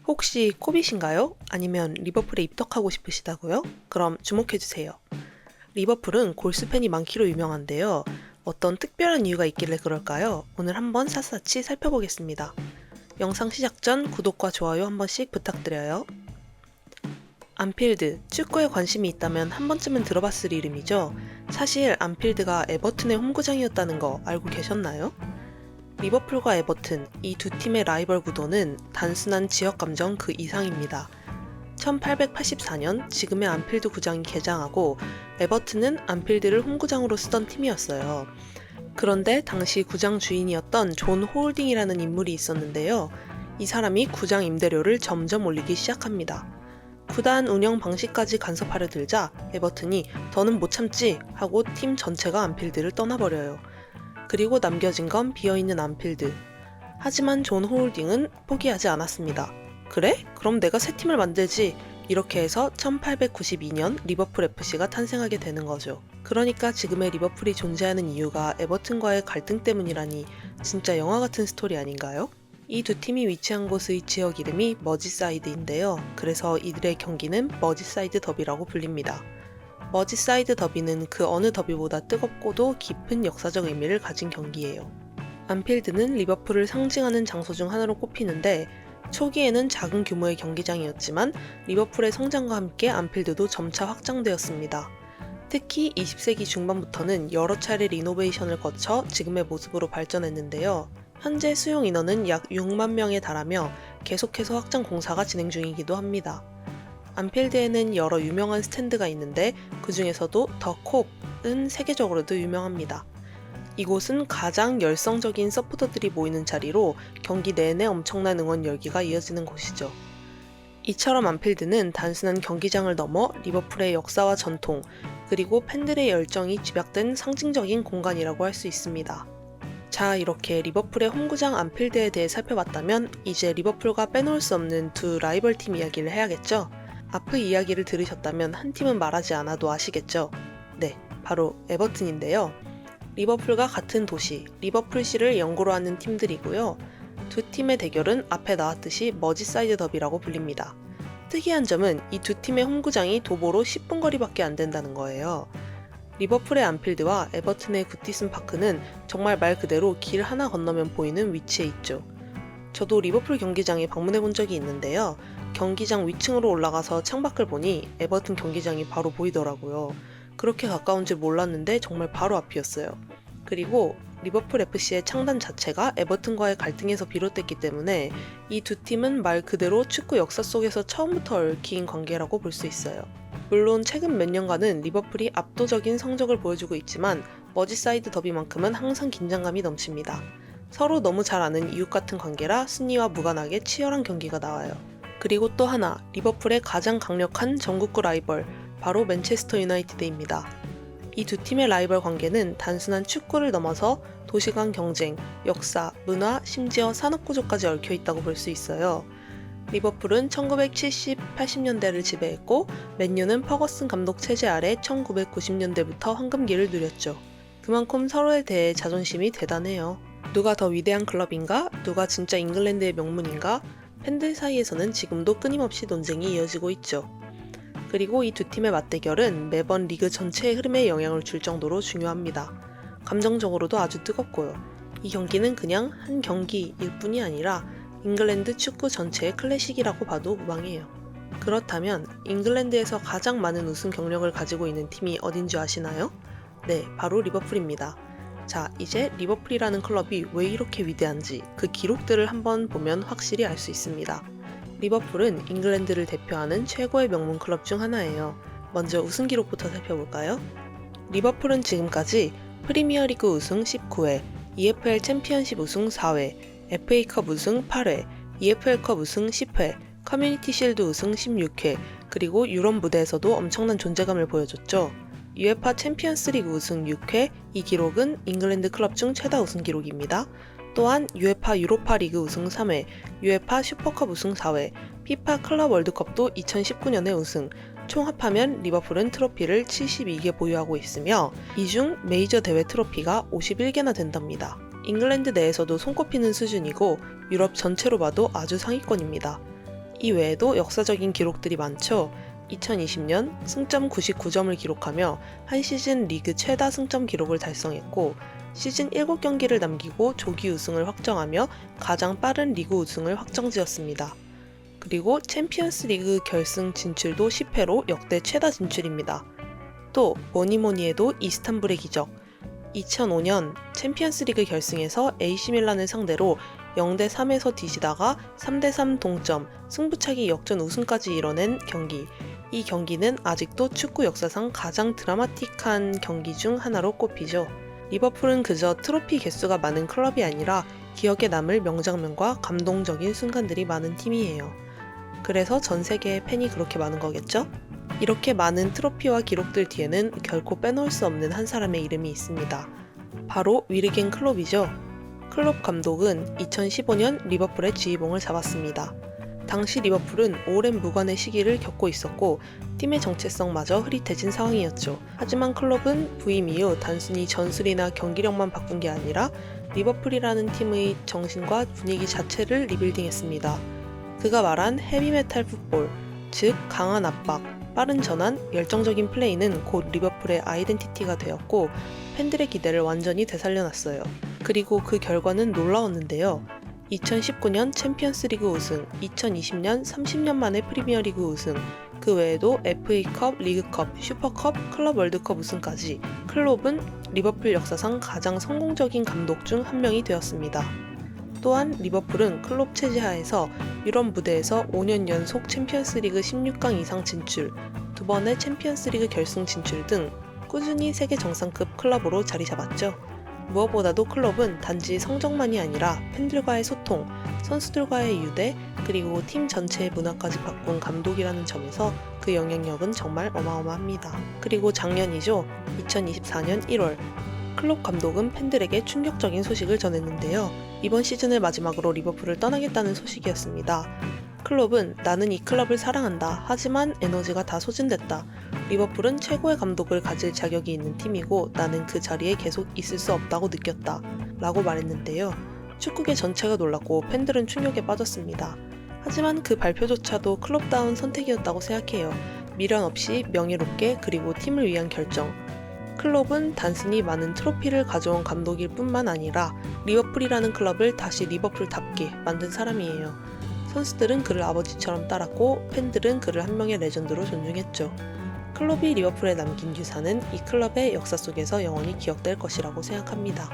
혹시 코빗인가요? 아니면 리버풀에 입덕하고 싶으시다고요? 그럼 주목해주세요. 리버풀은 골스 팬이 많기로 유명한데요. 어떤 특별한 이유가 있길래 그럴까요? 오늘 한번 샅샅이 살펴보겠습니다. 영상 시작 전 구독과 좋아요 한 번씩 부탁드려요. 안필드, 축구에 관심이 있다면 한 번쯤은 들어봤을 이름이죠. 사실 안필드가 에버튼의 홈구장이었다는 거 알고 계셨나요? 리버풀과 에버튼, 이 두 팀의 라이벌 구도는 단순한 지역 감정 그 이상입니다. 1884년 지금의 안필드 구장이 개장하고 에버튼은 안필드를 홈구장으로 쓰던 팀이었어요. 그런데 당시 구장 주인이었던 존 호울딩이라는 인물이 있었는데요. 이 사람이 구장 임대료를 점점 올리기 시작합니다. 구단 운영 방식까지 간섭하려 들자 에버튼이 더는 못 참지 하고 팀 전체가 안필드를 떠나버려요. 그리고 남겨진 건 비어있는 안필드. 하지만 존 호울딩은 포기하지 않았습니다. 그래? 그럼 내가 새 팀을 만들지. 이렇게 해서 1892년 리버풀 FC가 탄생하게 되는 거죠. 그러니까 지금의 리버풀이 존재하는 이유가 에버튼과의 갈등 때문이라니 진짜 영화 같은 스토리 아닌가요? 이 두 팀이 위치한 곳의 지역 이름이 머지사이드인데요. 그래서 이들의 경기는 머지사이드 더비라고 불립니다. 머지사이드 더비는 그 어느 더비보다 뜨겁고도 깊은 역사적 의미를 가진 경기예요. 안필드는 리버풀을 상징하는 장소 중 하나로 꼽히는데 초기에는 작은 규모의 경기장이었지만 리버풀의 성장과 함께 안필드도 점차 확장되었습니다. 특히 20세기 중반부터는 여러 차례 리노베이션을 거쳐 지금의 모습으로 발전했는데요. 현재 수용 인원은 약 6만 명에 달하며 계속해서 확장 공사가 진행 중이기도 합니다. 안필드에는 여러 유명한 스탠드가 있는데 그 중에서도 더 콥은 세계적으로도 유명합니다. 이곳은 가장 열성적인 서포터들이 모이는 자리로 경기 내내 엄청난 응원 열기가 이어지는 곳이죠. 이처럼 안필드는 단순한 경기장을 넘어 리버풀의 역사와 전통, 그리고 팬들의 열정이 집약된 상징적인 공간이라고 할 수 있습니다. 자, 이렇게 리버풀의 홈구장 안필드에 대해 살펴봤다면 이제 리버풀과 빼놓을 수 없는 두 라이벌 팀 이야기를 해야겠죠? 앞의 이야기를 들으셨다면 한 팀은 말하지 않아도 아시겠죠? 네, 바로 에버튼인데요. 리버풀과 같은 도시, 리버풀시를 연고로 하는 팀들이고요. 두 팀의 대결은 앞에 나왔듯이 머지사이드 더비라고 불립니다. 특이한 점은 이 두 팀의 홈구장이 도보로 10분 거리밖에 안 된다는 거예요. 리버풀의 안필드와 에버튼의 구티슨 파크는 정말 말 그대로 길 하나 건너면 보이는 위치에 있죠. 저도 리버풀 경기장에 방문해 본 적이 있는데요. 경기장 위층으로 올라가서 창밖을 보니 에버튼 경기장이 바로 보이더라고요. 그렇게 가까운 줄 몰랐는데 정말 바로 앞이었어요. 그리고 리버풀 FC의 창단 자체가 에버튼과의 갈등에서 비롯됐기 때문에 이 두 팀은 말 그대로 축구 역사 속에서 처음부터 얽힌 관계라고 볼 수 있어요. 물론 최근 몇 년간은 리버풀이 압도적인 성적을 보여주고 있지만 머지사이드 더비만큼은 항상 긴장감이 넘칩니다. 서로 너무 잘 아는 이웃 같은 관계라 순위와 무관하게 치열한 경기가 나와요. 그리고 또 하나, 리버풀의 가장 강력한 전국구 라이벌, 바로 맨체스터 유나이티드입니다. 이 두 팀의 라이벌 관계는 단순한 축구를 넘어서 도시간 경쟁, 역사, 문화, 심지어 산업구조까지 얽혀 있다고 볼 수 있어요. 리버풀은 1970, 80년대를 지배했고 맨유는 퍼거슨 감독 체제 아래 1990년대부터 황금기를 누렸죠. 그만큼 서로에 대해 자존심이 대단해요. 누가 더 위대한 클럽인가? 누가 진짜 잉글랜드의 명문인가? 팬들 사이에서는 지금도 끊임없이 논쟁이 이어지고 있죠. 그리고 이 두 팀의 맞대결은 매번 리그 전체의 흐름에 영향을 줄 정도로 중요합니다. 감정적으로도 아주 뜨겁고요. 이 경기는 그냥 한 경기일 뿐이 아니라 잉글랜드 축구 전체의 클래식이라고 봐도 무방해요. 그렇다면 잉글랜드에서 가장 많은 우승 경력을 가지고 있는 팀이 어딘 줄 아시나요? 네, 바로 리버풀입니다. 자, 이제 리버풀이라는 클럽이 왜 이렇게 위대한지 그 기록들을 한번 보면 확실히 알 수 있습니다. 리버풀은 잉글랜드를 대표하는 최고의 명문 클럽 중 하나예요. 먼저 우승 기록부터 살펴볼까요? 리버풀은 지금까지 프리미어리그 우승 19회, EFL 챔피언십 우승 4회, FA컵 우승 8회, EFL컵 우승 10회, 커뮤니티 실드 우승 16회, 그리고 유럽 무대에서도 엄청난 존재감을 보여줬죠. UEFA 챔피언스 리그 우승 6회, 이 기록은 잉글랜드 클럽 중 최다 우승 기록입니다. 또한 UEFA 유로파 리그 우승 3회, UEFA 슈퍼컵 우승 4회, 피파 클럽 월드컵도 2019년에 우승, 총 합하면 리버풀은 트로피를 72개 보유하고 있으며 이 중 메이저 대회 트로피가 51개나 된답니다. 잉글랜드 내에서도 손꼽히는 수준이고 유럽 전체로 봐도 아주 상위권입니다. 이 외에도 역사적인 기록들이 많죠. 2020년 승점 99점을 기록하며 한 시즌 리그 최다 승점 기록을 달성했고, 시즌 7경기를 남기고 조기 우승을 확정하며 가장 빠른 리그 우승을 확정지었습니다. 그리고 챔피언스 리그 결승 진출도 10회로 역대 최다 진출입니다. 또 뭐니뭐니 해도 이스탄불의 기적. 2005년 챔피언스 리그 결승에서 AC 밀란을 상대로 0대3에서 뒤지다가 3대3 동점, 승부차기 역전 우승까지 이뤄낸 경기. 이 경기는 아직도 축구 역사상 가장 드라마틱한 경기 중 하나로 꼽히죠. 리버풀은 그저 트로피 개수가 많은 클럽이 아니라 기억에 남을 명장면과 감동적인 순간들이 많은 팀이에요. 그래서 전 세계의 팬이 그렇게 많은 거겠죠? 이렇게 많은 트로피와 기록들 뒤에는 결코 빼놓을 수 없는 한 사람의 이름이 있습니다. 바로 위르겐 클롭이죠. 클롭 감독은 2015년 리버풀의 지휘봉을 잡았습니다. 당시 리버풀은 오랜 무관의 시기를 겪고 있었고 팀의 정체성마저 흐릿해진 상황이었죠. 하지만 클롭은 부임 이후 단순히 전술이나 경기력만 바꾼 게 아니라 리버풀이라는 팀의 정신과 분위기 자체를 리빌딩했습니다. 그가 말한 헤비메탈 풋볼, 즉 강한 압박, 빠른 전환, 열정적인 플레이는 곧 리버풀의 아이덴티티가 되었고 팬들의 기대를 완전히 되살려놨어요. 그리고 그 결과는 놀라웠는데요. 2019년 챔피언스리그 우승, 2020년 30년 만에 프리미어리그 우승, 그 외에도 FA컵, 리그컵, 슈퍼컵, 클럽 월드컵 우승까지 클롭은 리버풀 역사상 가장 성공적인 감독 중 한 명이 되었습니다. 또한 리버풀은 클롭 체제하에서 유럽 무대에서 5년 연속 챔피언스리그 16강 이상 진출, 2번의 챔피언스리그 결승 진출 등 꾸준히 세계 정상급 클럽으로 자리 잡았죠. 무엇보다도 클롭은 단지 성적만이 아니라 팬들과의 소통, 선수들과의 유대, 그리고 팀 전체의 문화까지 바꾼 감독이라는 점에서 그 영향력은 정말 어마어마합니다. 그리고 작년이죠. 2024년 1월 클롭 감독은 팬들에게 충격적인 소식을 전했는데요. 이번 시즌을 마지막으로 리버풀을 떠나겠다는 소식이었습니다. 클롭은 나는 이 클럽을 사랑한다. 하지만 에너지가 다 소진됐다. 리버풀은 최고의 감독을 가질 자격이 있는 팀이고 나는 그 자리에 계속 있을 수 없다고 느꼈다. 라고 말했는데요. 축구계 전체가 놀랐고 팬들은 충격에 빠졌습니다. 하지만 그 발표조차도 클롭다운 선택이었다고 생각해요. 미련 없이 명예롭게 그리고 팀을 위한 결정. 클롭은 단순히 많은 트로피를 가져온 감독일 뿐만 아니라 리버풀이라는 클럽을 다시 리버풀답게 만든 사람이에요. 선수들은 그를 아버지처럼 따랐고 팬들은 그를 한 명의 레전드로 존중했죠. 클롭이 리버풀에 남긴 유산은 이 클럽의 역사 속에서 영원히 기억될 것이라고 생각합니다.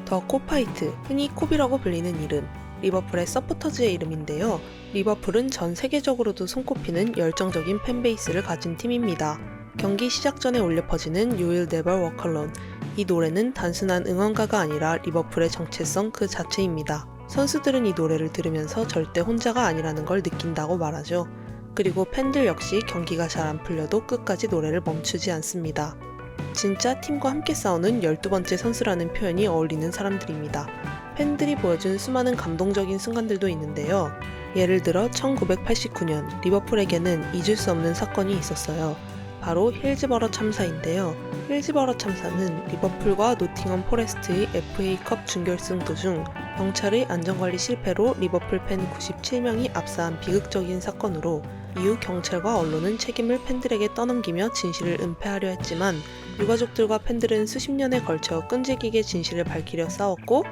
더 코파이트, 흔히 콥이라고 불리는 이름, 리버풀의 서포터즈의 이름인데요. 리버풀은 전 세계적으로도 손꼽히는 열정적인 팬베이스를 가진 팀입니다. 경기 시작 전에 울려 퍼지는 You Will Never Walk Alone. 이 노래는 단순한 응원가가 아니라 리버풀의 정체성 그 자체입니다. 선수들은 이 노래를 들으면서 절대 혼자가 아니라는 걸 느낀다고 말하죠. 그리고 팬들 역시 경기가 잘 안 풀려도 끝까지 노래를 멈추지 않습니다. 진짜 팀과 함께 싸우는 12번째 선수라는 표현이 어울리는 사람들입니다. 팬들이 보여준 수많은 감동적인 순간들도 있는데요. 예를 들어 1989년 리버풀에게는 잊을 수 없는 사건이 있었어요. 바로 힐즈버러 참사인데요. 힐즈버러 참사는 리버풀과 노팅엄 포레스트의 FA컵 준결승 도중 경찰의 안전관리 실패로 리버풀 팬 97명이 압사한 비극적인 사건으로 이후 경찰과 언론은 책임을 팬들에게 떠넘기며 진실을 은폐하려 했지만 유가족들과 팬들은 수십 년에 걸쳐 끈질기게 진실을 밝히려 싸웠고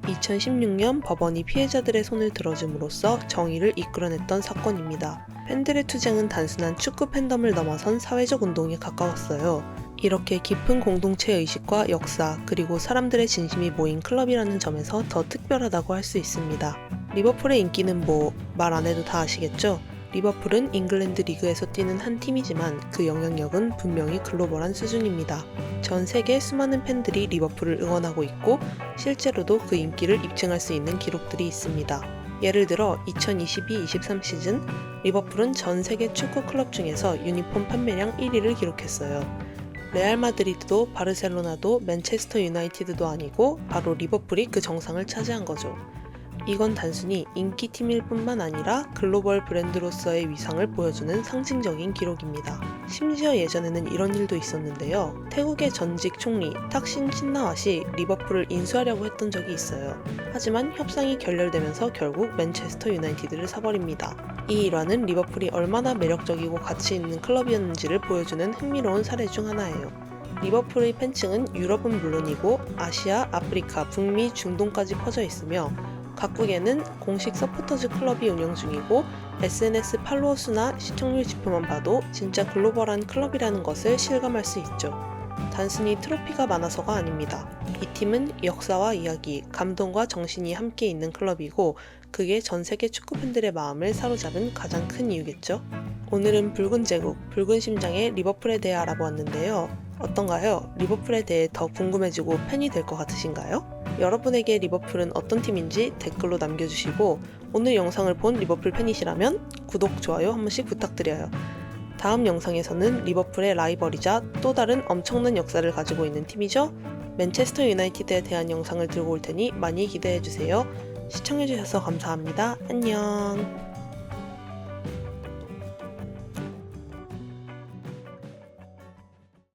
2016년 법원이 피해자들의 손을 들어줌으로써 정의를 이끌어냈던 사건입니다. 팬들의 투쟁은 단순한 축구 팬덤을 넘어선 사회적 운동에 가까웠어요. 이렇게 깊은 공동체 의식과 역사 그리고 사람들의 진심이 모인 클럽이라는 점에서 더 특별하다고 할 수 있습니다. 리버풀의 인기는 말 안 해도 다 아시겠죠? 리버풀은 잉글랜드 리그에서 뛰는 한 팀이지만 그 영향력은 분명히 글로벌한 수준입니다. 전 세계 수많은 팬들이 리버풀을 응원하고 있고 실제로도 그 인기를 입증할 수 있는 기록들이 있습니다. 예를 들어 2022-23 시즌 리버풀은 전 세계 축구 클럽 중에서 유니폼 판매량 1위를 기록했어요. 레알 마드리드도 바르셀로나도 맨체스터 유나이티드도 아니고 바로 리버풀이 그 정상을 차지한 거죠. 이건 단순히 인기팀일 뿐만 아니라 글로벌 브랜드로서의 위상을 보여주는 상징적인 기록입니다. 심지어 예전에는 이런 일도 있었는데요. 태국의 전직 총리 탁신 신나왓이 리버풀을 인수하려고 했던 적이 있어요. 하지만 협상이 결렬되면서 결국 맨체스터 유나이티드를 사버립니다. 이 일화는 리버풀이 얼마나 매력적이고 가치 있는 클럽이었는지를 보여주는 흥미로운 사례 중 하나예요. 리버풀의 팬층은 유럽은 물론이고 아시아, 아프리카, 북미, 중동까지 퍼져 있으며 각국에는 공식 서포터즈 클럽이 운영 중이고 SNS 팔로워 수나 시청률 지표만 봐도 진짜 글로벌한 클럽이라는 것을 실감할 수 있죠. 단순히 트로피가 많아서가 아닙니다. 이 팀은 역사와 이야기, 감동과 정신이 함께 있는 클럽이고 그게 전 세계 축구 팬들의 마음을 사로잡은 가장 큰 이유겠죠. 오늘은 붉은 제국, 붉은 심장의 리버풀에 대해 알아보았는데요. 어떤가요? 리버풀에 대해 더 궁금해지고 팬이 될 것 같으신가요? 여러분에게 리버풀은 어떤 팀인지 댓글로 남겨주시고 오늘 영상을 본 리버풀 팬이시라면 구독, 좋아요 한 번씩 부탁드려요. 다음 영상에서는 리버풀의 라이벌이자 또 다른 엄청난 역사를 가지고 있는 팀이죠. 맨체스터 유나이티드에 대한 영상을 들고 올 테니 많이 기대해주세요. 시청해주셔서 감사합니다. 안녕.